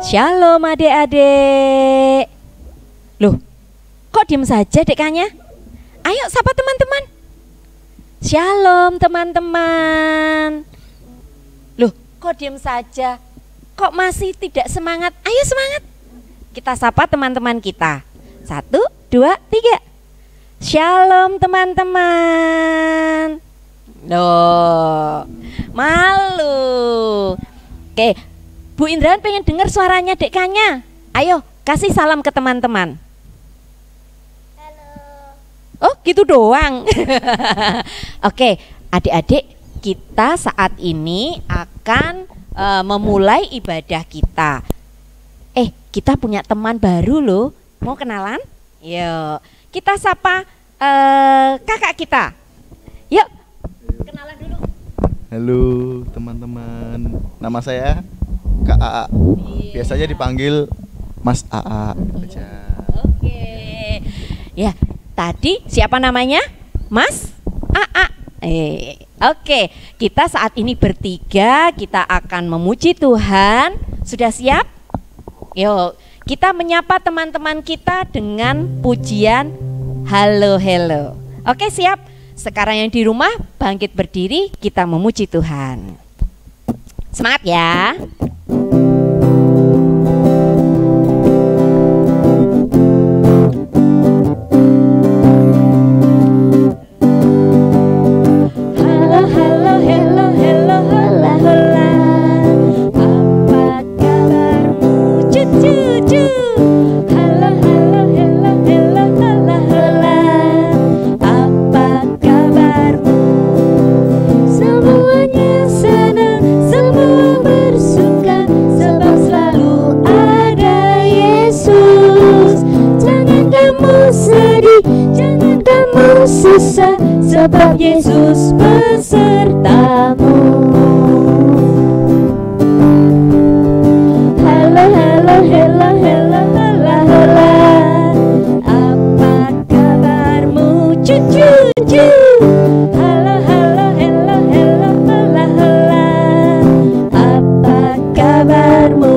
Shalom adik-adik. Loh, kok diem saja dekanya? Ayo sapa teman-teman. Shalom teman-teman. Loh, kok diem saja? Kok masih tidak semangat? Ayo semangat. Kita sapa teman-teman kita. 1, 2, 3. Shalom teman-teman. Loh, malu. Oke, Bu Indraan pengen dengar suaranya dekanya. Ayo, kasih salam ke teman-teman. Halo. Oh, gitu doang. Oke, adik-adik, kita saat ini akan memulai ibadah kita. Kita punya teman baru loh. Mau kenalan? Yuk, kita sapa kakak kita. Yuk, kenalan dulu. Halo teman-teman, nama saya Kak AA. Biasanya dipanggil Mas AA aja. Oke. Ya, tadi siapa namanya? Mas AA. Oke, kita saat ini bertiga, kita akan memuji Tuhan. Sudah siap? Yuk, kita menyapa teman-teman kita dengan pujian halo halo. Oke, siap? Sekarang yang di rumah bangkit berdiri, kita memuji Tuhan. Semangat ya. Susah, sebab Yesus besertamu. Halo, halo, halo, halo, halo, halo. Apa kabarmu, cucu? Halo, halo, halo, halo, halo, halo. Apa kabarmu?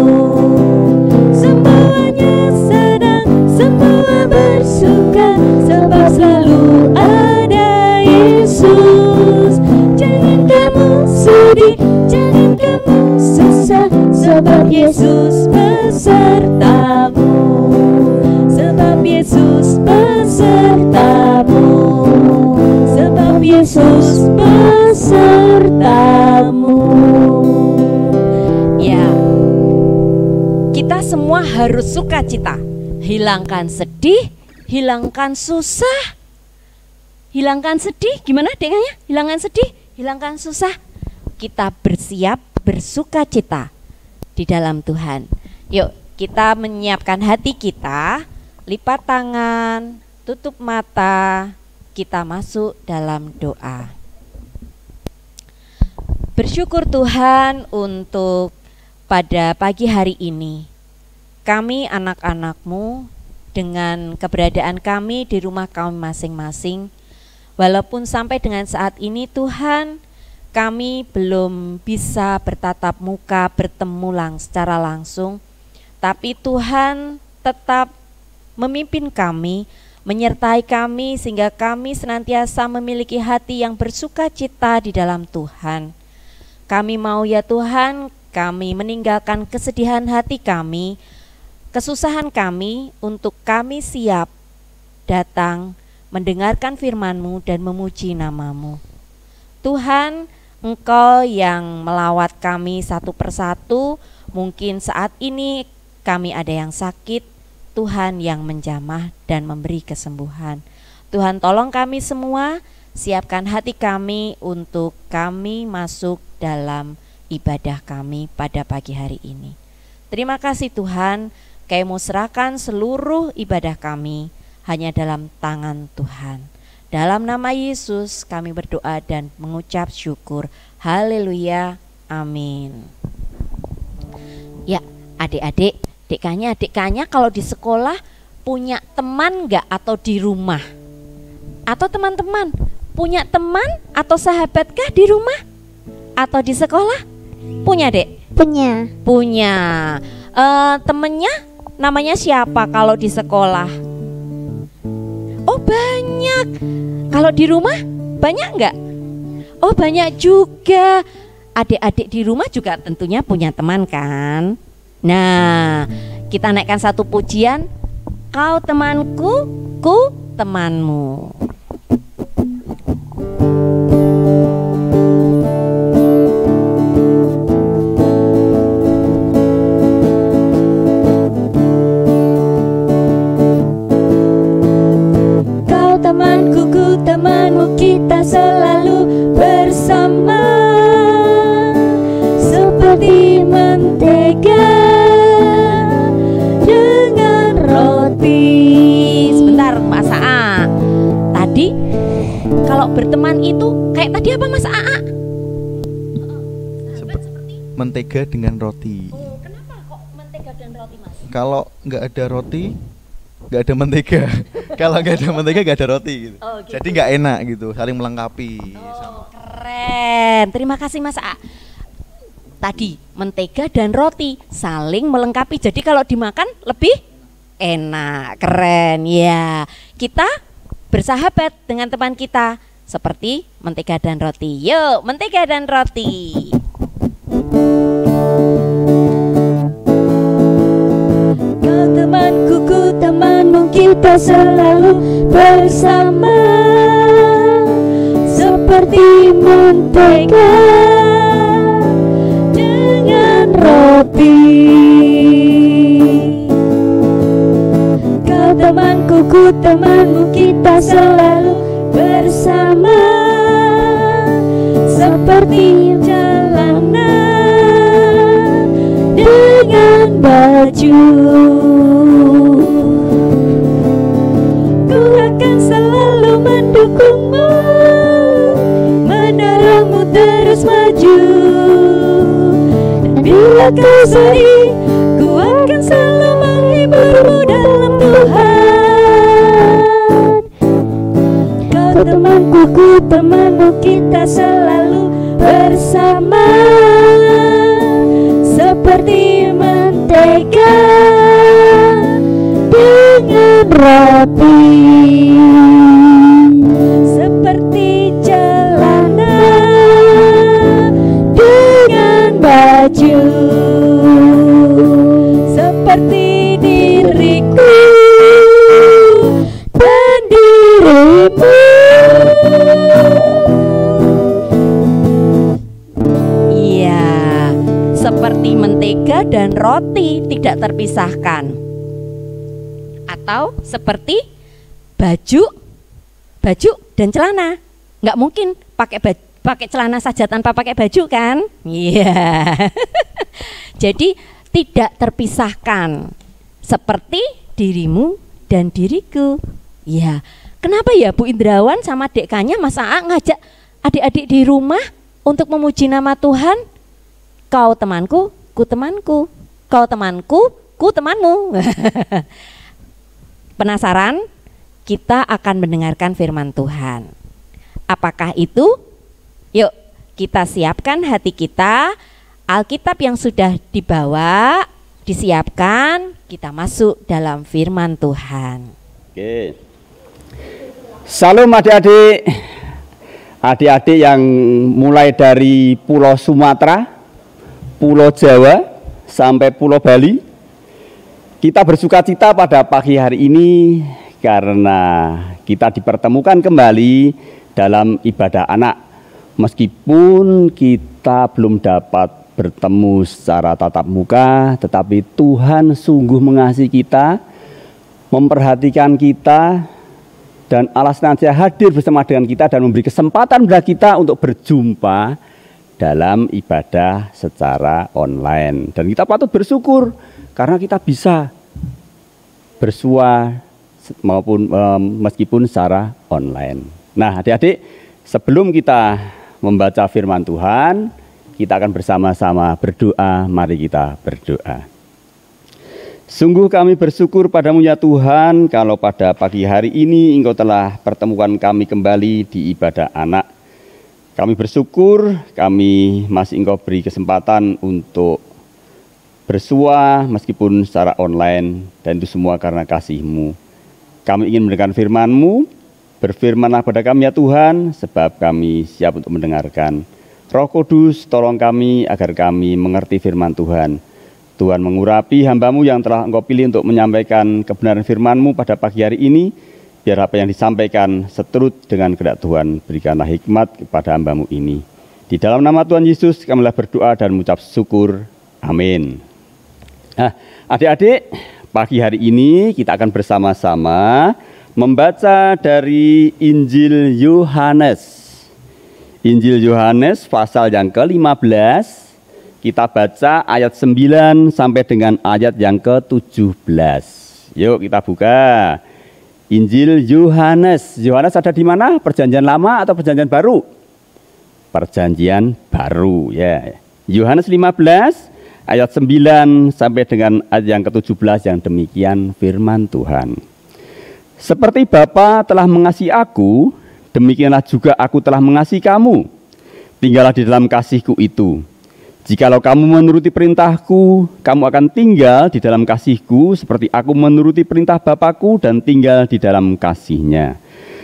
Semuanya sedang, semua bersuka, sebab selalu Yesus. Jangan kamu sedih, jangan kamu susah, sebab Yesus besertamu. Sebab Yesus besertamu. Sebab Yesus besertamu. Ya, kita semua harus sukacita. Hilangkan sedih, hilangkan susah. Hilangkan sedih, gimana dengannya? Hilangkan sedih, hilangkan susah. Kita bersiap bersukacita di dalam Tuhan. Yuk, kita menyiapkan hati kita, lipat tangan, tutup mata, kita masuk dalam doa. Bersyukur Tuhan untuk pada pagi hari ini. Kami anak-anak-Mu dengan keberadaan kami di rumah kami masing-masing. Walaupun sampai dengan saat ini Tuhan, kami belum bisa bertatap muka, bertemu secara langsung, tapi Tuhan tetap memimpin kami, menyertai kami sehingga kami senantiasa memiliki hati yang bersukacita di dalam Tuhan. Kami mau ya Tuhan, kami meninggalkan kesedihan hati kami, kesusahan kami untuk kami siap datang mendengarkan firman-Mu dan memuji nama-Mu. Tuhan, Engkau yang melawat kami satu persatu, mungkin saat ini kami ada yang sakit, Tuhan yang menjamah dan memberi kesembuhan. Tuhan tolong kami semua, siapkan hati kami untuk kami masuk dalam ibadah kami pada pagi hari ini. Terima kasih Tuhan, kami serahkan seluruh ibadah kami hanya dalam tangan Tuhan. Dalam nama Yesus kami berdoa dan mengucap syukur. Haleluya. Amin. Ya, adik-adik, adik-kanya kalau di sekolah punya teman enggak atau di rumah? Atau teman-teman punya teman atau sahabatkah di rumah atau di sekolah? Punya, Dek? Punya. Punya. Temennya namanya siapa kalau di sekolah? Oh, banyak. Kalau di rumah banyak enggak? Oh, banyak juga. Adik-adik di rumah juga tentunya punya teman kan? Nah, kita naikkan satu pujian. Kau temanku, ku temanmu. Kau temanku, ku temanmu, kita selalu bersama seperti mentega dengan roti. Sebentar, Mas Aa. Tadi kalau berteman itu kayak tadi apa, Mas Aa? Mentega dengan roti. Oh, kenapa kok mentega dan roti, Mas? Kalau nggak ada roti, nggak ada mentega. Kalau nggak ada mentega, nggak ada roti gitu. Oh, gitu. Jadi nggak enak gitu, saling melengkapi. Oh, keren. Terima kasih, Mas Aa. Tadi mentega dan roti saling melengkapi. Jadi kalau dimakan lebih enak. Keren ya. Kita bersahabat dengan teman kita seperti mentega dan roti. Yuk, mentega dan roti. Kau temanku, ku temanmu, kita selalu bersama seperti mentega dengan roti. Kau temanku, ku temanmu, kita selalu bersama seperti jalanan dengan baju. Ku akan selalu mendukungmu, mendorongmu terus maju. Dan bila kau sedih, ku akan selalu menghiburmu dalam Tuhan. Kau temanku, ku temanmu, kita selalu bersama seperti mentega dengan roti, seperti jalanan dengan baju, seperti diriku dan dirimu. Iya, seperti mentega dan roti tidak terpisahkan. Atau seperti baju dan celana. Nggak mungkin pakai celana saja tanpa pakai baju kan? Iya. Jadi tidak terpisahkan. Seperti dirimu dan diriku. Ya. Kenapa ya Bu Indrawan sama dekanya Mas Aa ngajak adik-adik di rumah untuk memuji nama Tuhan? Kau temanku, ku temanku. Kau temanku, ku temanmu. Penasaran? Kita akan mendengarkan firman Tuhan. Apakah itu? Yuk, kita siapkan hati kita. Alkitab yang sudah dibawa, disiapkan, kita masuk dalam firman Tuhan. Oke. Salam adik-adik. Adik-adik yang mulai dari Pulau Sumatera, Pulau Jawa, sampai Pulau Bali. Kita bersuka cita pada pagi hari ini karena kita dipertemukan kembali dalam ibadah anak. Meskipun kita belum dapat bertemu secara tatap muka, tetapi Tuhan sungguh mengasihi kita, memperhatikan kita, dan Allah senantiasa hadir bersama dengan kita dan memberi kesempatan kepada kita untuk berjumpa dalam ibadah secara online. Dan kita patut bersyukur karena kita bisa bersua maupun meskipun secara online. Nah, adik-adik, sebelum kita membaca firman Tuhan, kita akan bersama-sama berdoa. Mari kita berdoa. Sungguh kami bersyukur padamu ya Tuhan, kalau pada pagi hari ini Engkau telah pertemukan kami kembali di ibadah anak. Kami bersyukur kami masih Engkau beri kesempatan untuk bersua meskipun secara online, dan itu semua karena kasih-Mu. Kami ingin mendengar firman-Mu, berfirmanlah pada kami ya Tuhan, sebab kami siap untuk mendengarkan. Roh Kudus, tolong kami agar kami mengerti firman Tuhan. Tuhan mengurapi hamba-Mu yang telah Engkau pilih untuk menyampaikan kebenaran firman-Mu pada pagi hari ini, biar apa yang disampaikan seturut dengan kehendak Tuhan. Berikanlah hikmat kepada hamba-Mu ini. Di dalam nama Tuhan Yesus kamilah berdoa dan mengucap syukur. Amin. Nah, adik-adik, pagi hari ini kita akan bersama-sama membaca dari Injil Yohanes. Injil Yohanes pasal yang ke-15. Kita baca ayat 9 sampai dengan ayat yang ke-17. Yuk kita buka. Injil Yohanes. Yohanes ada di mana? Perjanjian Lama atau Perjanjian Baru? Perjanjian Baru ya. Yohanes 15 ayat 9 sampai dengan ayat yang ke-17 yang demikian firman Tuhan. Seperti Bapa telah mengasihi aku, demikianlah juga aku telah mengasihi kamu. Tinggallah di dalam kasih-Ku itu. Jikalau kamu menuruti perintah-Ku, kamu akan tinggal di dalam kasih-Ku, seperti aku menuruti perintah Bapa-Ku dan tinggal di dalam kasih-Nya.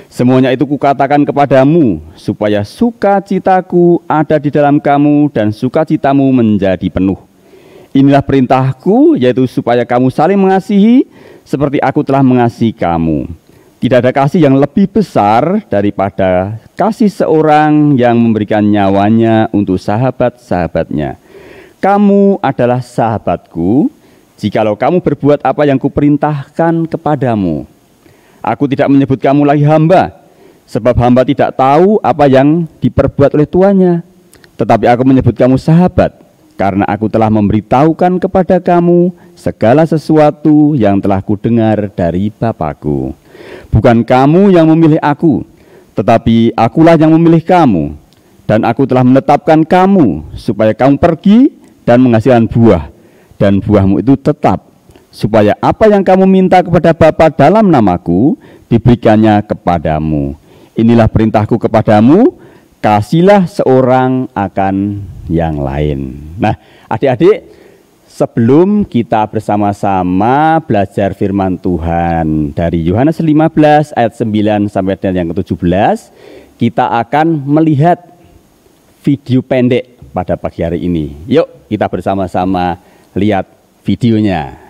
Semuanya itu Kukatakan kepadamu, supaya sukacita-Ku ada di dalam kamu dan sukacitamu menjadi penuh. Inilah perintah-Ku, yaitu supaya kamu saling mengasihi, seperti aku telah mengasihi kamu. Tidak ada kasih yang lebih besar daripada kasih seorang yang memberikan nyawanya untuk sahabat-sahabatnya. Kamu adalah sahabatku, jikalau kamu berbuat apa yang kuperintahkan kepadamu. Aku tidak menyebut kamu lagi hamba, sebab hamba tidak tahu apa yang diperbuat oleh tuannya. Tetapi aku menyebut kamu sahabat, karena aku telah memberitahukan kepada kamu segala sesuatu yang telah kudengar dari Bapa-Ku. Bukan kamu yang memilih aku, tetapi akulah yang memilih kamu. Dan aku telah menetapkan kamu, supaya kamu pergi dan menghasilkan buah. Dan buahmu itu tetap, supaya apa yang kamu minta kepada Bapa dalam namaku, diberikannya kepadamu. Inilah perintahku kepadamu, kasihlah seorang akan yang lain. Nah, adik-adik, sebelum kita bersama-sama belajar firman Tuhan dari Yohanes 15 ayat 9 sampai dengan yang ke-17, kita akan melihat video pendek pada pagi hari ini. Yuk kita bersama-sama lihat videonya.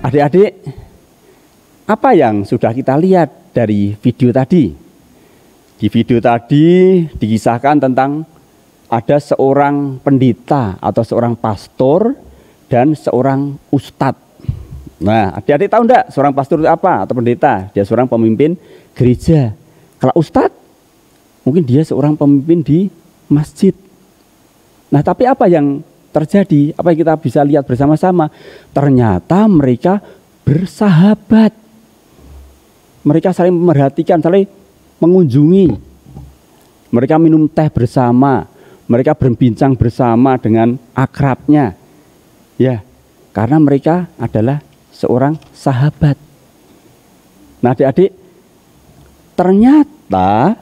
Adik-adik, apa yang sudah kita lihat dari video tadi? Di video tadi dikisahkan tentang ada seorang pendeta atau seorang pastor dan seorang ustadz. Nah, adik-adik tahu enggak seorang pastor itu apa atau pendeta? Dia seorang pemimpin gereja. Kalau ustadz, mungkin dia seorang pemimpin di masjid. Nah, tapi apa yang terjadi? Apa yang kita bisa lihat bersama-sama? Ternyata mereka bersahabat. Mereka saling memperhatikan, saling mengunjungi. Mereka minum teh bersama, mereka berbincang bersama dengan akrabnya. Ya, karena mereka adalah seorang sahabat. Nah, adik-adik, ternyata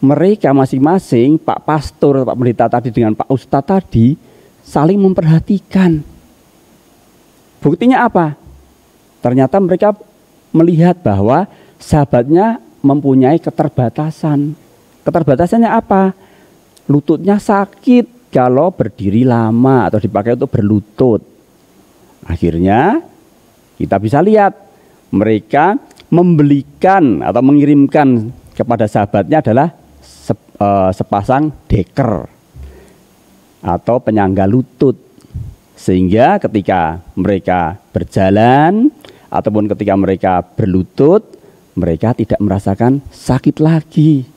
mereka masing-masing, Pak Pastor, Pak Pendeta tadi dengan Pak Ustadz tadi, saling memperhatikan. Buktinya apa? Ternyata mereka melihat bahwa sahabatnya mempunyai keterbatasan. Keterbatasannya apa? Lututnya sakit kalau berdiri lama atau dipakai untuk berlutut. Akhirnya kita bisa lihat mereka membelikan atau mengirimkan kepada sahabatnya adalah sepasang deker atau penyangga lutut, sehingga ketika mereka berjalan ataupun ketika mereka berlutut, mereka tidak merasakan sakit lagi.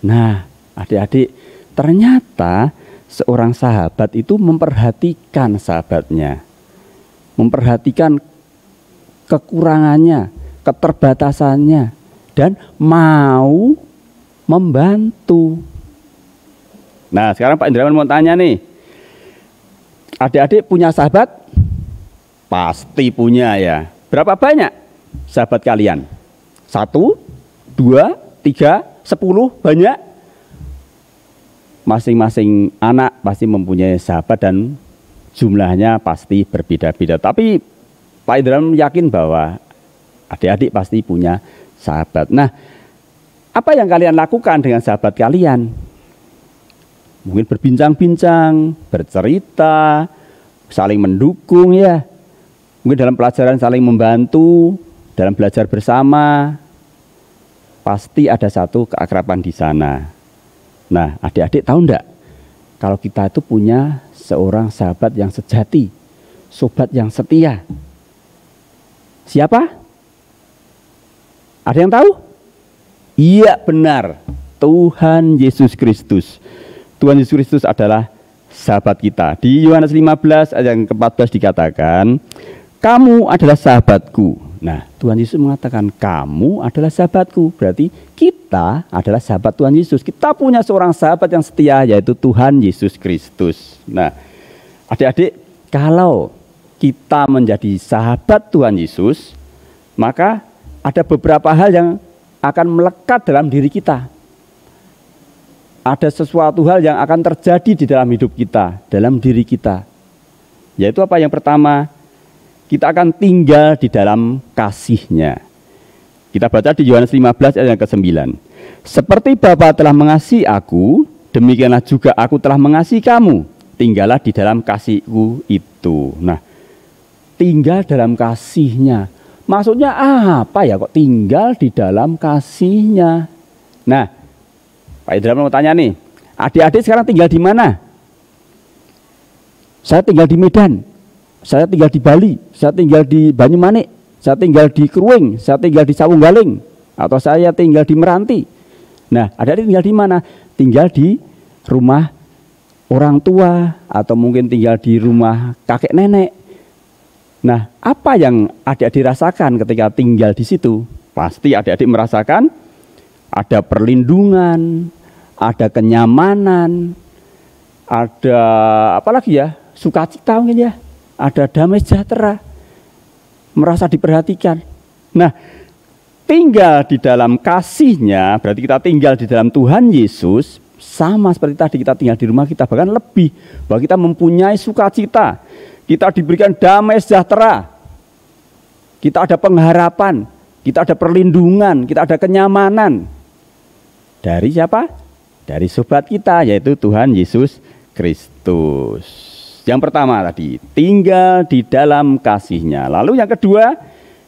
Nah, adik-adik, ternyata seorang sahabat itu memperhatikan sahabatnya, memperhatikan kekurangannya, keterbatasannya, dan mau membantu. Nah, sekarang Pak Indrawan mau tanya nih, adik-adik punya sahabat? Pasti punya ya. Berapa banyak sahabat kalian? 1, 2, 3, 10, banyak? Masing-masing anak pasti mempunyai sahabat dan jumlahnya pasti berbeda-beda. Tapi Pak Indrawan yakin bahwa adik-adik pasti punya sahabat. Nah, apa yang kalian lakukan dengan sahabat kalian? Mungkin berbincang-bincang, bercerita, saling mendukung ya. Mungkin dalam pelajaran saling membantu, dalam belajar bersama. Pasti ada satu keakraban di sana. Nah, adik-adik tahu enggak? Kalau kita itu punya seorang sahabat yang sejati, sobat yang setia. Siapa? Ada yang tahu? Iya, benar. Tuhan Yesus Kristus. Tuhan Yesus Kristus adalah sahabat kita. Di Yohanes 15 ayat yang ke-14 dikatakan, kamu adalah sahabatku. Nah, Tuhan Yesus mengatakan kamu adalah sahabatku. Berarti kita adalah sahabat Tuhan Yesus. Kita punya seorang sahabat yang setia, yaitu Tuhan Yesus Kristus. Nah, adik-adik, kalau kita menjadi sahabat Tuhan Yesus, maka ada beberapa hal yang akan melekat dalam diri kita. Ada sesuatu hal yang akan terjadi di dalam hidup kita, dalam diri kita. Yaitu apa? Yang pertama, kita akan tinggal di dalam kasih-Nya. Kita baca di Yohanes 15 ayat yang ke-9. Seperti Bapa telah mengasihi aku, demikianlah juga aku telah mengasihi kamu. Tinggallah di dalam kasih-Ku itu. Nah, tinggal dalam kasih-Nya. Maksudnya apa ya kok tinggal di dalam kasih-Nya? Nah, Pak Indrawan mau tanya nih, adik-adik sekarang tinggal di mana? Saya tinggal di Medan, saya tinggal di Bali, saya tinggal di Banyumanik, saya tinggal di Kruing, saya tinggal di Sawunggaling, atau saya tinggal di Meranti. Nah, adik-adik tinggal di mana? Tinggal di rumah orang tua, atau mungkin tinggal di rumah kakek nenek. Nah, apa yang adik-adik rasakan ketika tinggal di situ? Pasti adik-adik merasakan ada perlindungan, ada kenyamanan, ada apa lagi ya? Sukacita mungkin ya. Ada damai sejahtera, merasa diperhatikan. Nah, tinggal di dalam kasih-Nya, berarti kita tinggal di dalam Tuhan Yesus, sama seperti tadi kita tinggal di rumah kita, bahkan lebih, bahwa kita mempunyai sukacita. Kita diberikan damai sejahtera, kita ada pengharapan, kita ada perlindungan, kita ada kenyamanan. Dari siapa? Dari sobat kita, yaitu Tuhan Yesus Kristus. Yang pertama tadi, tinggal di dalam kasih-Nya. Lalu yang kedua,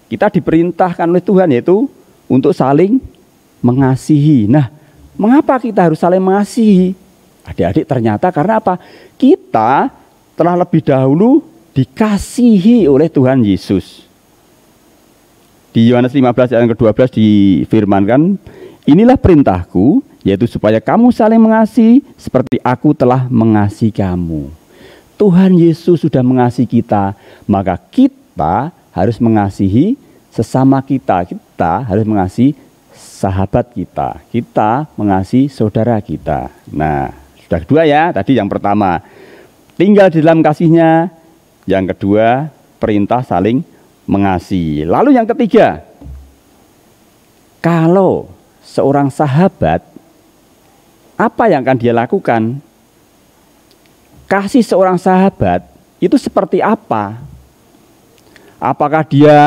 kita diperintahkan oleh Tuhan, yaitu untuk saling mengasihi. Nah, mengapa kita harus saling mengasihi? Adik-adik, ternyata karena apa? Kita telah lebih dahulu dikasihi oleh Tuhan Yesus. Di Yohanes 15 ayat ke-12 difirmankan, inilah perintahku, yaitu supaya kamu saling mengasihi seperti aku telah mengasihi kamu. Tuhan Yesus sudah mengasihi kita, maka kita harus mengasihi sesama kita. Kita harus mengasihi sahabat kita. Kita mengasihi saudara kita. Nah, Sudah kedua ya, tadi yang pertama tinggal di dalam kasih-Nya, yang kedua perintah saling mengasihi. Lalu yang ketiga, kalau seorang sahabat, apa yang akan dia lakukan? Kasih seorang sahabat itu seperti apa? Apakah dia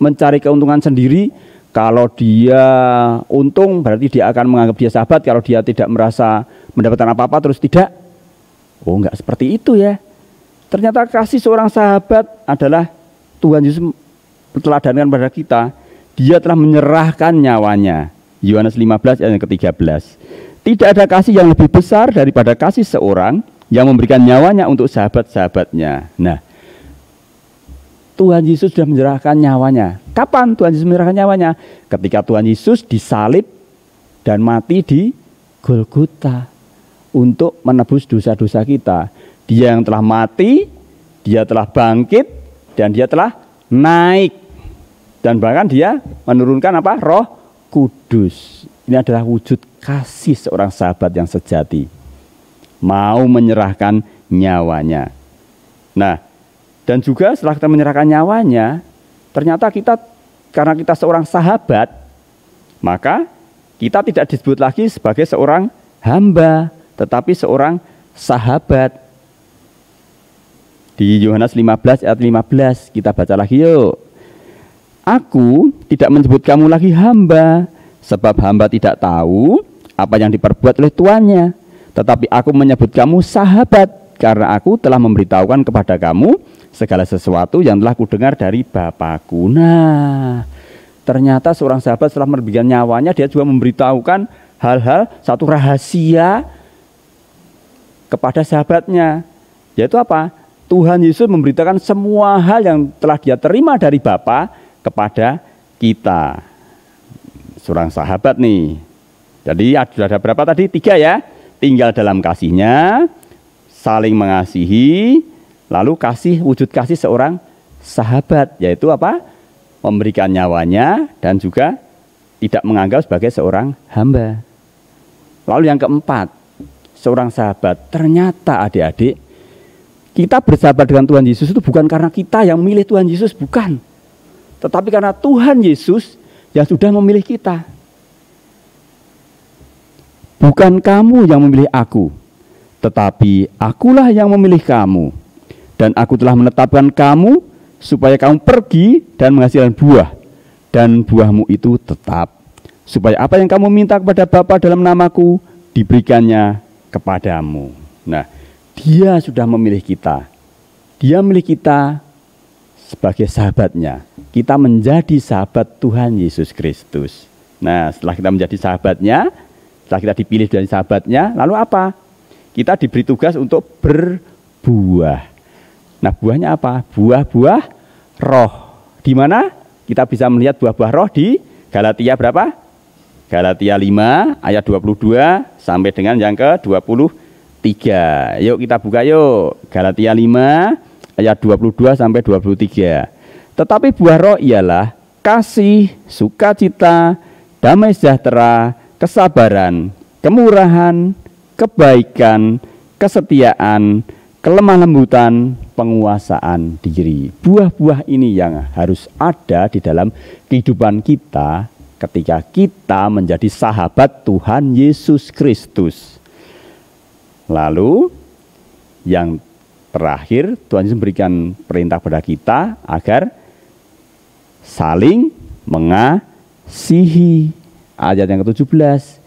mencari keuntungan sendiri? Kalau dia untung berarti dia akan menganggap dia sahabat. Kalau dia tidak merasa mendapatkan apa-apa terus tidak. Oh, enggak seperti itu ya. Ternyata kasih seorang sahabat adalah Tuhan Yesus teladankan pada kita. Dia telah menyerahkan nyawanya. Yohanes 15 ayat ke-13. Tidak ada kasih yang lebih besar daripada kasih seorang yang memberikan nyawanya untuk sahabat-sahabatnya. Nah, Tuhan Yesus sudah menyerahkan nyawanya. Kapan Tuhan Yesus menyerahkan nyawanya? Ketika Tuhan Yesus disalib dan mati di Golgota untuk menebus dosa-dosa kita. Dia yang telah mati, dia telah bangkit, dan dia telah naik. Dan bahkan dia menurunkan apa? Roh Kudus. Ini adalah wujud kasih seorang sahabat yang sejati. Mau menyerahkan nyawanya. Nah, dan juga setelah kita menyerahkan nyawanya, ternyata kita, karena kita seorang sahabat, maka kita tidak disebut lagi sebagai seorang hamba, tetapi seorang sahabat. Di Yohanes 15 ayat 15, kita baca lagi yuk. Aku tidak menyebut kamu lagi hamba, sebab hamba tidak tahu apa yang diperbuat oleh tuannya. Tetapi aku menyebut kamu sahabat, karena aku telah memberitahukan kepada kamu segala sesuatu yang telah kudengar dari Bapakku. Nah, ternyata seorang sahabat setelah memberikan nyawanya, dia juga memberitahukan hal-hal, satu rahasia kepada sahabatnya. Yaitu apa? Tuhan Yesus memberitakan semua hal yang telah dia terima dari Bapa kepada kita. Seorang sahabat nih. Jadi sudah ada berapa tadi? 3 ya. Tinggal dalam kasih-Nya, saling mengasihi, lalu wujud kasih seorang sahabat, yaitu apa? Memberikan nyawanya dan juga tidak menganggap sebagai seorang hamba. Lalu yang keempat, seorang sahabat. Ternyata adik-adik, kita bersahabat dengan Tuhan Yesus itu bukan karena kita yang memilih Tuhan Yesus, bukan. Tetapi karena Tuhan Yesus yang sudah memilih kita. Bukan kamu yang memilih aku, tetapi akulah yang memilih kamu. Dan aku telah menetapkan kamu supaya kamu pergi dan menghasilkan buah. Dan buahmu itu tetap. Supaya apa yang kamu minta kepada Bapa dalam namaku, diberikannya kepadamu. Nah, dia sudah memilih kita. Dia memilih kita sebagai sahabatnya. Kita menjadi sahabat Tuhan Yesus Kristus. Nah, setelah kita menjadi sahabatnya, setelah kita dipilih dari sahabatnya, lalu apa? Kita diberi tugas untuk berbuah. Nah, buahnya apa? Buah-buah roh. Di mana kita bisa melihat buah-buah roh? Di Galatia berapa? Galatia 5 ayat 22 sampai dengan yang ke-23. Yuk kita buka yuk. Galatia 5 ayat 22 sampai 23. Tetapi buah roh ialah kasih, sukacita, damai sejahtera, kesabaran, kemurahan, kebaikan, kesetiaan, kelemah lembutan, penguasaan diri. Buah-buah ini yang harus ada di dalam kehidupan kita ketika kita menjadi sahabat Tuhan Yesus Kristus. Lalu yang terakhir, Tuhan Yesus memberikan perintah kepada kita agar saling mengasihi. Ayat yang ke-17,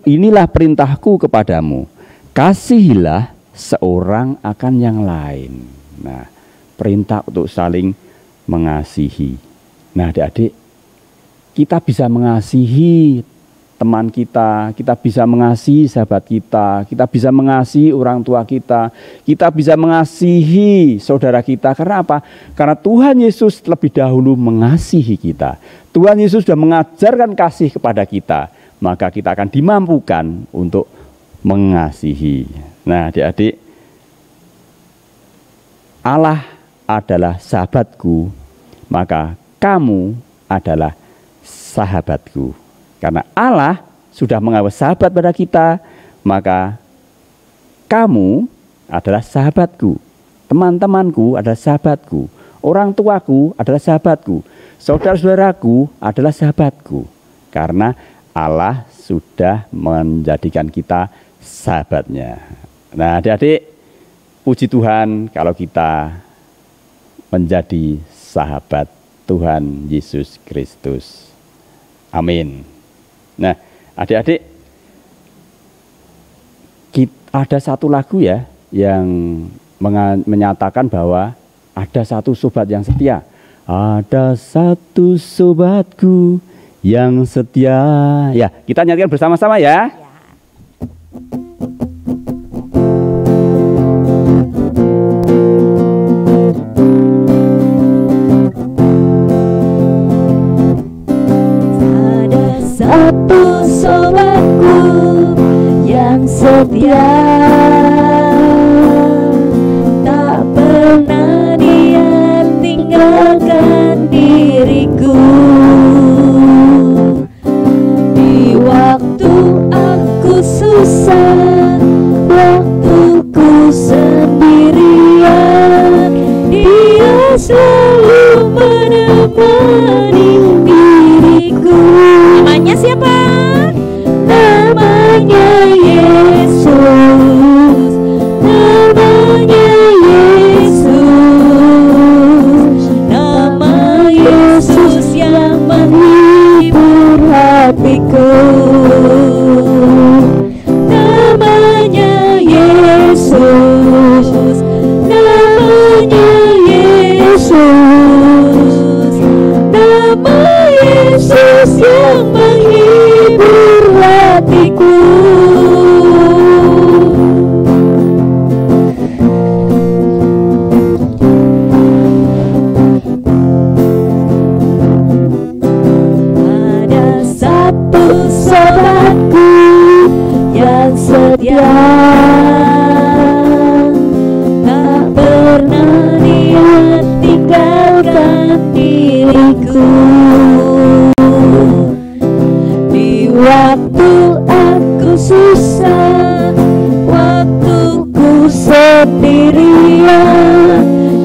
inilah perintahku kepadamu, kasihilah seorang akan yang lain. Nah, perintah untuk saling mengasihi. Nah, adik-adik, kita bisa mengasihi teman kita bisa mengasihi sahabat kita bisa mengasihi orang tua kita bisa mengasihi saudara kita. Karena apa? Karena Tuhan Yesus lebih dahulu mengasihi kita. Tuhan Yesus sudah mengajarkan kasih kepada kita, maka kita akan dimampukan untuk mengasihi. Nah, adik-adik, Allah adalah sahabatku, maka kamu adalah sahabatku. Karena Allah sudah mengawas sahabat pada kita, maka kamu adalah sahabatku, teman-temanku adalah sahabatku, orang tuaku adalah sahabatku, saudara-saudaraku adalah sahabatku. Karena Allah sudah menjadikan kita sahabatnya. Nah, adik-adik, puji Tuhan kalau kita menjadi sahabat Tuhan Yesus Kristus. Amin. Nah, adik-adik, ada satu lagu ya yang menyatakan bahwa ada satu sobat yang setia. Ada satu sobatku yang setia. Ya, kita nyanyikan bersama-sama ya. Ada satu sobatku yang setia, tak pernah dia tinggalkan diriku. Di waktu aku susah, waktuku sendirian, dia selalu menemani diriku. Namanya siapa? Namanya Yesus, namanya Yesus, nama Yesus yang menghibur hatiku. Namanya Yesus, namanya Yesus, nama Yesus yang menghibur hatiku. Ada satu sobatku yang setia, tak pernah dia tinggalkan diriku. Di waktu aku susah, waktuku sendirian,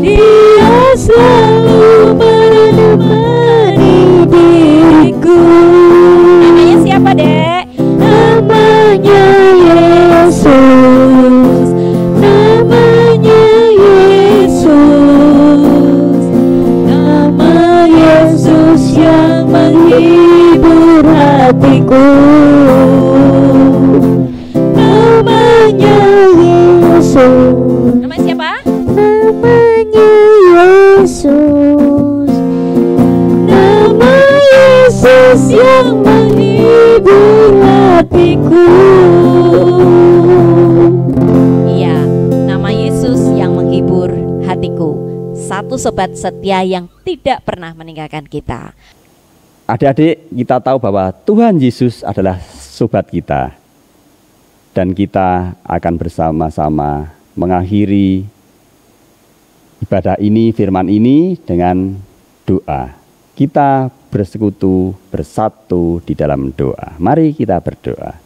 dia selalu menemani diriku. Namanya siapa, Dek? Namanya Yesus, namanya Yesus, nama Yesus yang menghibur hatiku. Namanya Yesus, Namanya siapa? namanya Yesus, nama Yesus yang menghibur hatiku. Iya, nama Yesus yang menghibur hatiku. Satu sobat setia yang tidak pernah meninggalkan kita. Adik-adik, kita tahu bahwa Tuhan Yesus adalah sobat kita. Dan kita akan bersama-sama mengakhiri ibadah ini, firman ini dengan doa. Kita bersekutu, bersatu di dalam doa. Mari kita berdoa.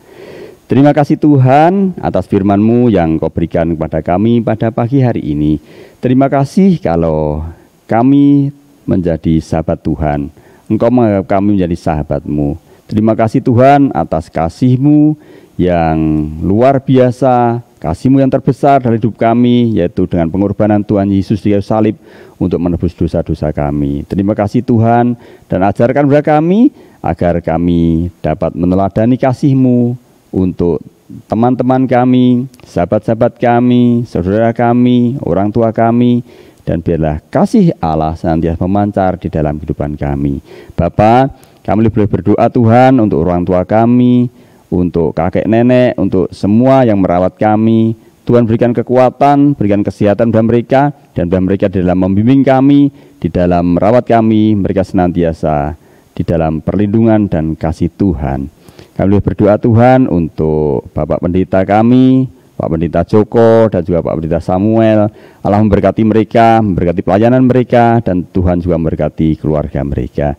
Terima kasih Tuhan atas firman-Mu yang Kau berikan kepada kami pada pagi hari ini. Terima kasih kalau kami menjadi sahabat Tuhan. Engkau menganggap kami menjadi sahabat-Mu. Terima kasih Tuhan atas kasih-Mu yang luar biasa, kasih-Mu yang terbesar dalam hidup kami, yaitu dengan pengorbanan Tuhan Yesus di kayu salib untuk menebus dosa-dosa kami. Terima kasih Tuhan, dan ajarkan kepada kami agar kami dapat meneladani kasih-Mu untuk teman-teman kami, sahabat-sahabat kami, saudara kami, orang tua kami, dan biarlah kasih Allah senantiasa memancar di dalam kehidupan kami. Bapa, kami boleh berdoa Tuhan untuk orang tua kami, untuk kakek nenek, untuk semua yang merawat kami. Tuhan berikan kekuatan, berikan kesehatan kepada mereka, dan biar mereka di dalam membimbing kami, di dalam merawat kami, mereka senantiasa di dalam perlindungan dan kasih Tuhan. Kami boleh berdoa Tuhan untuk Bapak Pendeta kami, Pak Pendeta Joko, dan juga Pak Pendeta Samuel. Allah memberkati mereka, memberkati pelayanan mereka, dan Tuhan juga memberkati keluarga mereka.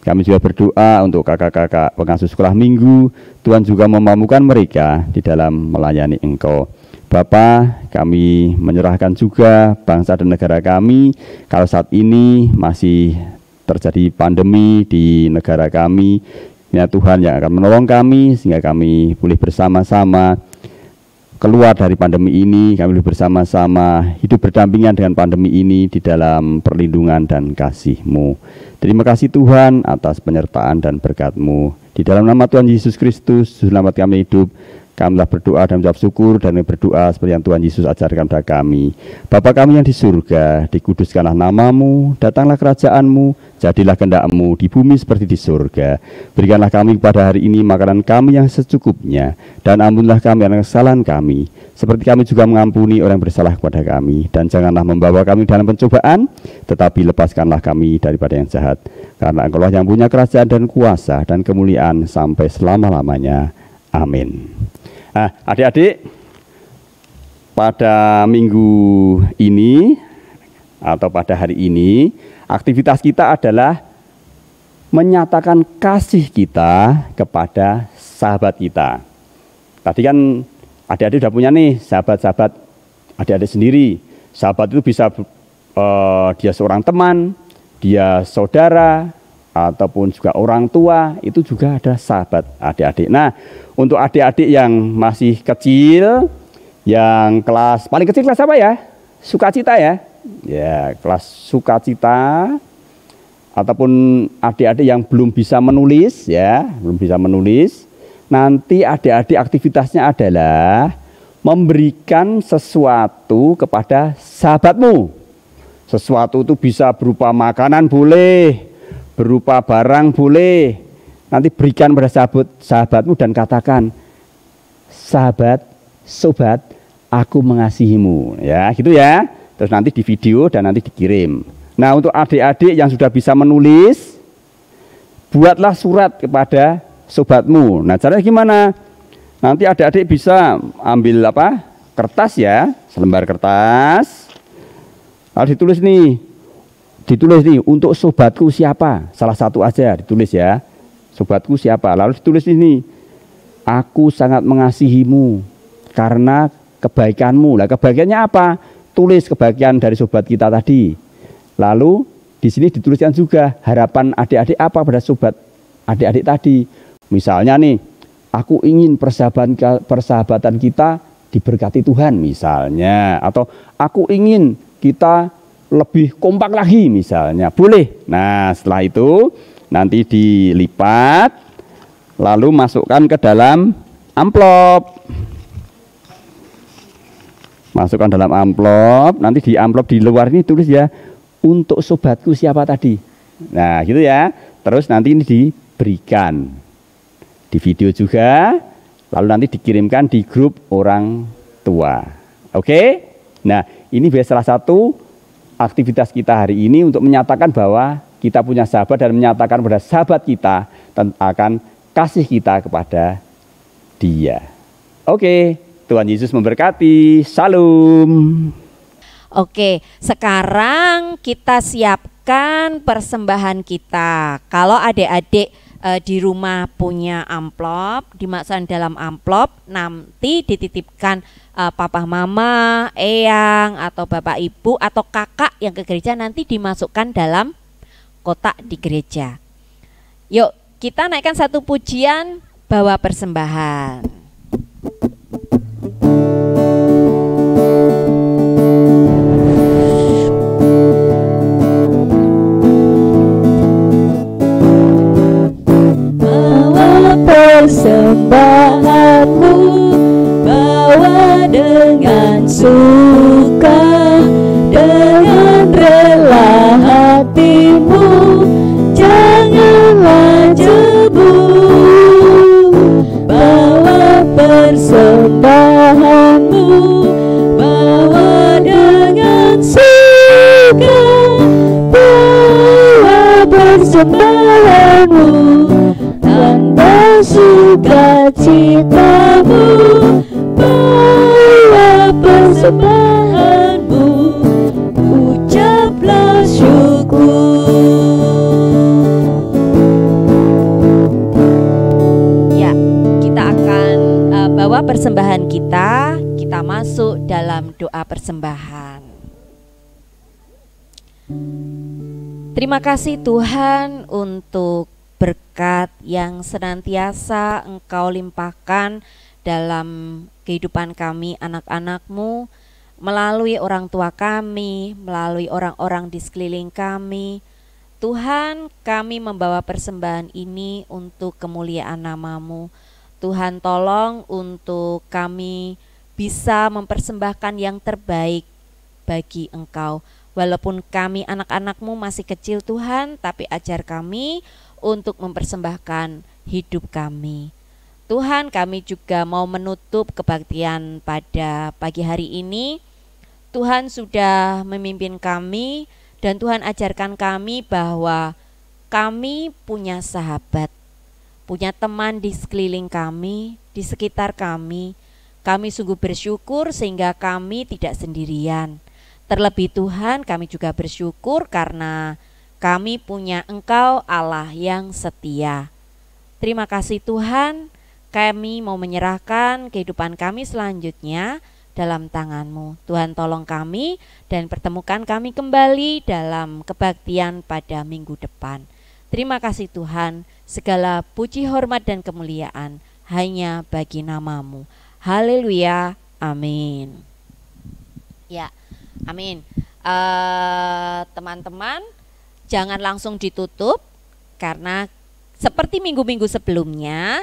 Kami juga berdoa untuk kakak-kakak pengasuh sekolah minggu. Tuhan juga memampukan mereka di dalam melayani Engkau. Bapa, kami menyerahkan juga bangsa dan negara kami. Kalau saat ini masih terjadi pandemi di negara kami, ya Tuhan yang akan menolong kami sehingga kami boleh bersama-sama keluar dari pandemi ini, kami bersama-sama hidup berdampingan dengan pandemi ini di dalam perlindungan dan kasih-Mu. Terima kasih Tuhan atas penyertaan dan berkat-Mu. Di dalam nama Tuhan Yesus Kristus, selamat kami hidup. Kami telah berdoa dan mengucap syukur dan berdoa seperti yang Tuhan Yesus ajarkan kepada kami. Bapa kami yang di surga, dikuduskanlah nama-Mu, datanglah kerajaan-Mu, jadilah kehendak-Mu di bumi seperti di surga. Berikanlah kami pada hari ini makanan kami yang secukupnya, dan ampunilah kami atas kesalahan kami, seperti kami juga mengampuni orang yang bersalah kepada kami. Dan janganlah membawa kami dalam pencobaan, tetapi lepaskanlah kami daripada yang jahat. Karena Engkau-lah yang punya kerajaan dan kuasa dan kemuliaan sampai selama-lamanya. Amin. Nah, adik-adik, pada minggu ini atau pada hari ini, aktivitas kita adalah menyatakan kasih kita kepada sahabat kita. Tadi kan adik-adik sudah punya nih sahabat-sahabat adik-adik sendiri. Sahabat itu bisa dia seorang teman, dia saudara, ataupun juga orang tua, itu juga ada sahabat adik-adik. Nah, untuk adik-adik yang masih kecil, yang kelas paling kecil kelas apa ya? Sukacita ya? Ya, kelas sukacita, ataupun adik-adik yang belum bisa menulis ya, belum bisa menulis. Nanti adik-adik aktivitasnya adalah memberikan sesuatu kepada sahabatmu. Sesuatu itu bisa berupa makanan boleh, berupa barang boleh. Nanti berikan pada sahabatmu dan katakan, sahabat, sobat, aku mengasihimu. Ya, gitu ya. Terus nanti di video dan nanti dikirim. Nah, untuk adik-adik yang sudah bisa menulis, buatlah surat kepada sobatmu. Nah, caranya gimana? Nanti adik-adik bisa ambil apa? Kertas ya, selembar kertas. Lalu ditulis nih untuk sobatku siapa? Salah satu aja ditulis ya. Sobatku siapa? Lalu ditulis ini, aku sangat mengasihimu karena kebaikanmu. Lah kebaikannya apa? Tulis kebaikan dari sobat kita tadi. Lalu di sini dituliskan juga harapan adik-adik apa pada sobat adik-adik tadi. Misalnya nih, aku ingin persahabatan kita diberkati Tuhan misalnya. Atau aku ingin kita lebih kompak lagi misalnya. Boleh. Nah, setelah itu nanti dilipat, lalu masukkan ke dalam amplop. Masukkan dalam amplop, nanti di amplop di luar ini tulis ya, untuk sobatku siapa tadi. Nah, gitu ya. Terus nanti ini diberikan di video juga, lalu nanti dikirimkan di grup orang tua. Oke? Nah, ini salah satu aktivitas kita hari ini untuk menyatakan bahwa kita punya sahabat dan menyatakan pada sahabat kita akan kasih kita kepada dia. Oke, Tuhan Yesus memberkati. Salam. Oke, sekarang kita siapkan persembahan kita. Kalau adik-adik di rumah punya amplop, dimasukkan dalam amplop, nanti dititipkan papa mama, eyang, atau bapak ibu, atau kakak yang ke gereja, nanti dimasukkan dalam kotak di gereja. Yuk, kita naikkan satu pujian, bawa persembahan. Bawa persembahanmu, bawa dengan suka, dengan rela hatimu, janganlah jebu. Bawa persembahanmu, bawa dengan suka, bawa persembahanmu, tanda sukacitamu, bawa persembahanmu, ucaplah syukur. persembahan kita masuk dalam doa persembahan. Terima kasih Tuhan untuk berkat yang senantiasa Engkau limpahkan dalam kehidupan kami anak-anak-Mu, melalui orang tua kami, melalui orang-orang di sekeliling kami. Tuhan, kami membawa persembahan ini untuk kemuliaan nama-Mu. Tuhan, tolong untuk kami bisa mempersembahkan yang terbaik bagi Engkau. Walaupun kami anak-anak-Mu masih kecil Tuhan, tapi ajar kami untuk mempersembahkan hidup kami. Tuhan, kami juga mau menutup kebaktian pada pagi hari ini. Tuhan sudah memimpin kami dan Tuhan ajarkan kami bahwa kami punya sahabat, punya teman di sekeliling kami, di sekitar kami. Kami sungguh bersyukur sehingga kami tidak sendirian. Terlebih Tuhan, kami juga bersyukur karena kami punya Engkau Allah yang setia. Terima kasih Tuhan, kami mau menyerahkan kehidupan kami selanjutnya dalam tangan-Mu. Tuhan, tolong kami dan pertemukan kami kembali dalam kebaktian pada minggu depan. Terima kasih Tuhan, segala puji, hormat, dan kemuliaan hanya bagi nama-Mu. Haleluya, amin. Ya, amin. Teman-teman, jangan langsung ditutup karena seperti minggu-minggu sebelumnya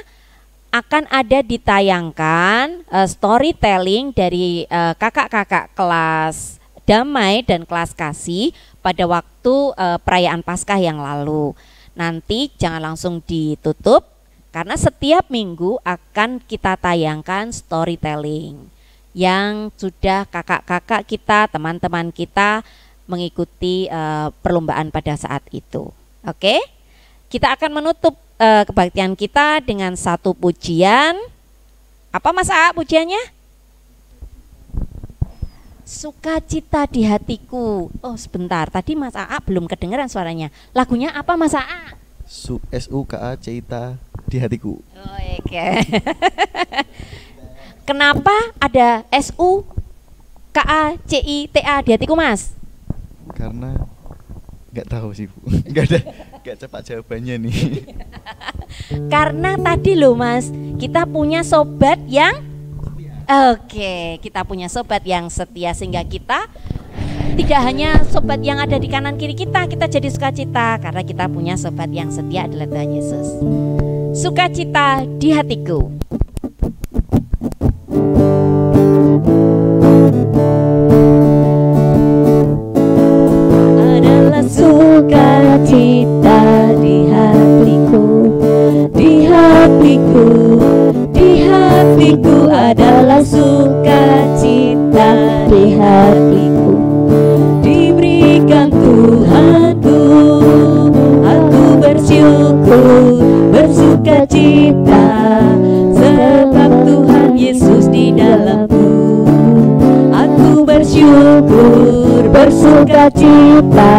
akan ada ditayangkan storytelling dari kakak-kakak kelas damai dan kelas kasih pada waktu perayaan Paskah yang lalu. Nanti jangan langsung ditutup karena setiap minggu akan kita tayangkan storytelling yang sudah kakak-kakak kita, teman-teman kita mengikuti perlombaan pada saat itu. Oke? Kita akan menutup kebaktian kita dengan satu pujian. Apa Mas A pujiannya? Sukacita di hatiku. Oh sebentar, tadi Mas A belum kedengeran suaranya. Lagunya apa Mas A? SUKACITA di hatiku. Oh, oke. Kenapa ada SUKACITA di hatiku Mas? Karena nggak tahu sih Bu. Nggak cepat jawabannya nih. Karena tadi loh Mas, kita punya sobat yang kita punya sobat yang setia sehingga kita tidak hanya sobat yang ada di kanan kiri kita jadi sukacita karena kita punya sobat yang setia adalah Tuhan Yesus. Sukacita di hatiku. Adalah sukacita di hatiku, di hatiku, di hatiku adalah sukacita di hatiku. Diberikan Tuhanku, aku bersyukur, bersukacita, sebab Tuhan Yesus di dalamku. Aku bersyukur, bersukacita,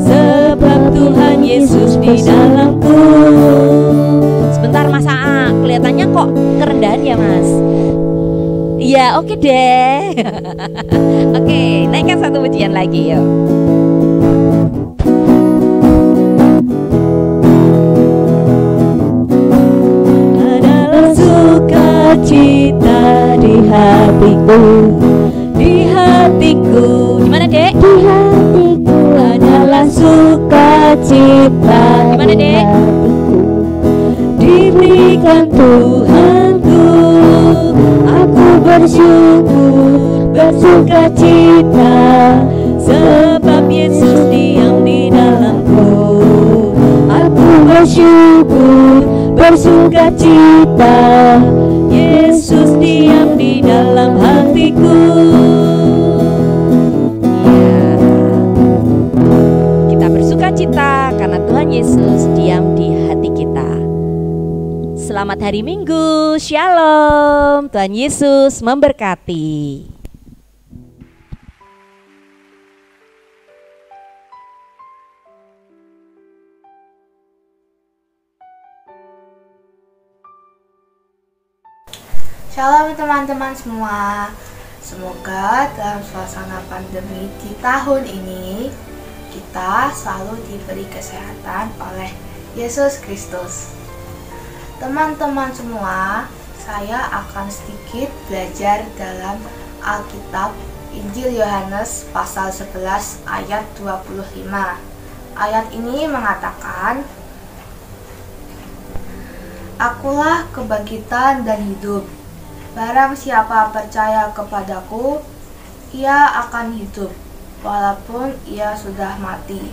sebab Tuhan Yesus di dalamku. Sebentar Mas A, kelihatannya kok kerendahan ya Mas? Iya, oke deh. Oke, naikkan satu pujian lagi yuk. Adalah sukacita di hatiku, di hatiku. Gimana Dek? Di hatiku adalah sukacita. Gimana, Dek? Di hatiku diberikan Tuhanku, aku bersyukur, bersukacita, sebab Yesus diam di dalamku. Aku bersyukur, bersukacita, Yesus diam di dalam hatiku. Kita bersukacita karena Tuhan Yesus diam di hati kita. Selamat hari Minggu, Shalom. Tuhan Yesus memberkati. Shalom teman-teman semua. Semoga dalam suasana pandemi di tahun ini kita selalu diberi kesehatan oleh Yesus Kristus. Teman-teman semua, saya akan sedikit belajar dalam Alkitab Injil Yohanes pasal 11 ayat 25. Ayat ini mengatakan, "Akulah kebangkitan dan hidup. Barang siapa percaya kepadaku, ia akan hidup, walaupun ia sudah mati."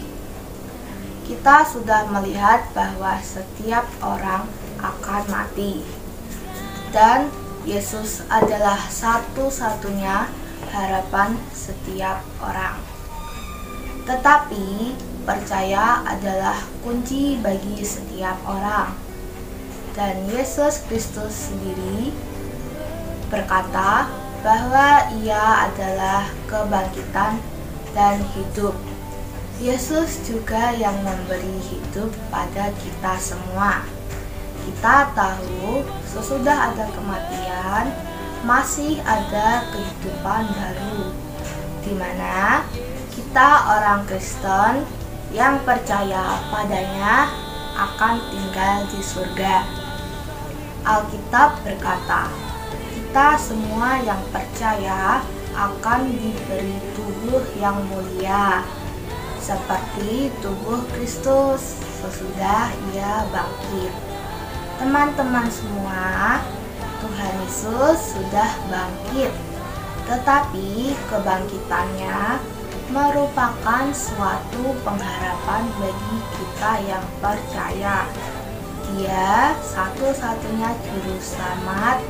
Kita sudah melihat bahwa setiap orang akan mati. Dan Yesus adalah satu-satunya harapan setiap orang. Tetapi percaya adalah kunci bagi setiap orang. Dan Yesus Kristus sendiri berkata bahwa ia adalah kebangkitan dan hidup. Yesus juga yang memberi hidup pada kita semua. Kita tahu sesudah ada kematian, masih ada kehidupan baru, di mana kita orang Kristen yang percaya padanya akan tinggal di surga. Alkitab berkata, kita semua yang percaya akan diberi tubuh yang mulia, seperti tubuh Kristus sesudah ia bangkit. Teman-teman semua, Tuhan Yesus sudah bangkit, tetapi kebangkitannya merupakan suatu pengharapan bagi kita yang percaya. Dia satu-satunya juru selamat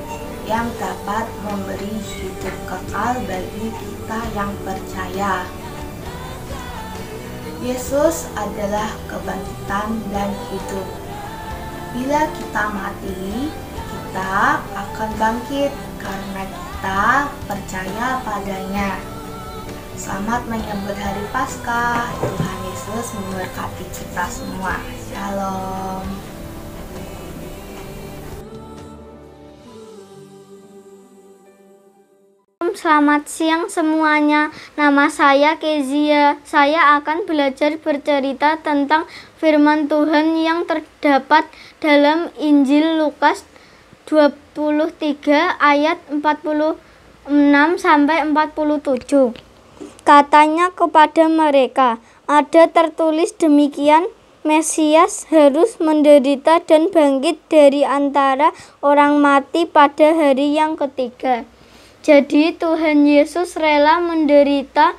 yang dapat memberi hidup kekal bagi kita yang percaya. Yesus adalah kebangkitan dan hidup. Bila kita mati, kita akan bangkit karena kita percaya padanya. Selamat menyambut Hari Paskah. Tuhan Yesus memberkati kita semua. Shalom. Selamat siang semuanya, nama saya Kezia. Saya akan belajar bercerita tentang firman Tuhan yang terdapat dalam Injil Lukas 23 ayat 46 sampai 47. Katanya kepada mereka, ada tertulis demikian, Mesias harus menderita dan bangkit dari antara orang mati pada hari yang ketiga. Jadi Tuhan Yesus rela menderita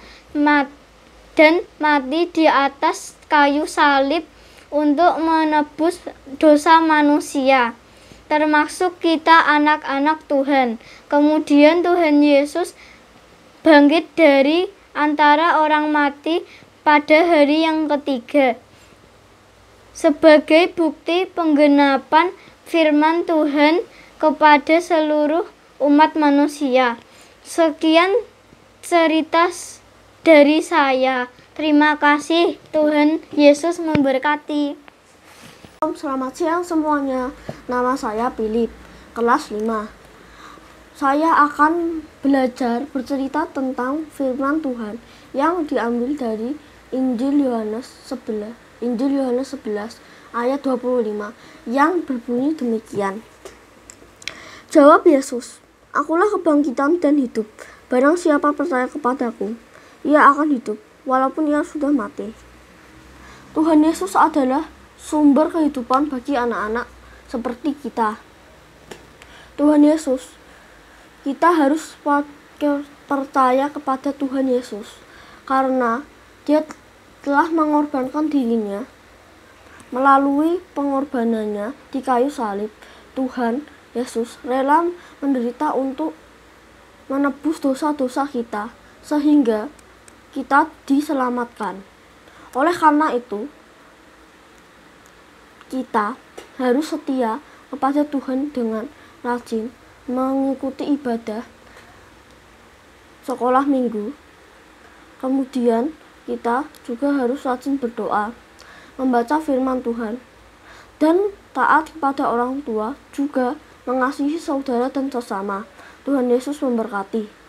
dan mati di atas kayu salib untuk menebus dosa manusia, termasuk kita anak-anak Tuhan. Kemudian Tuhan Yesus bangkit dari antara orang mati pada hari yang ketiga, sebagai bukti penggenapan firman Tuhan kepada seluruh umat manusia. Sekian cerita dari saya. Terima kasih. Tuhan Yesus memberkati. Selamat siang semuanya. Nama saya Philip, kelas 5. Saya akan belajar bercerita tentang firman Tuhan yang diambil dari Injil Yohanes 11 ayat 25 yang berbunyi demikian. Jawab Yesus, "Akulah kebangkitan dan hidup. Barang siapa percaya kepadaku, ia akan hidup, walaupun ia sudah mati." Tuhan Yesus adalah sumber kehidupan bagi anak-anak seperti kita. Tuhan Yesus, kita harus percaya kepada Tuhan Yesus, karena Dia telah mengorbankan dirinya. Melalui pengorbanannya di kayu salib, Tuhan Yesus rela menderita untuk menebus dosa-dosa kita, sehingga kita diselamatkan. Oleh karena itu, kita harus setia kepada Tuhan dengan rajin mengikuti ibadah sekolah minggu. Kemudian kita juga harus rajin berdoa, membaca firman Tuhan, dan taat kepada orang tua juga mengasihi saudara dan sesama. Tuhan Yesus memberkati.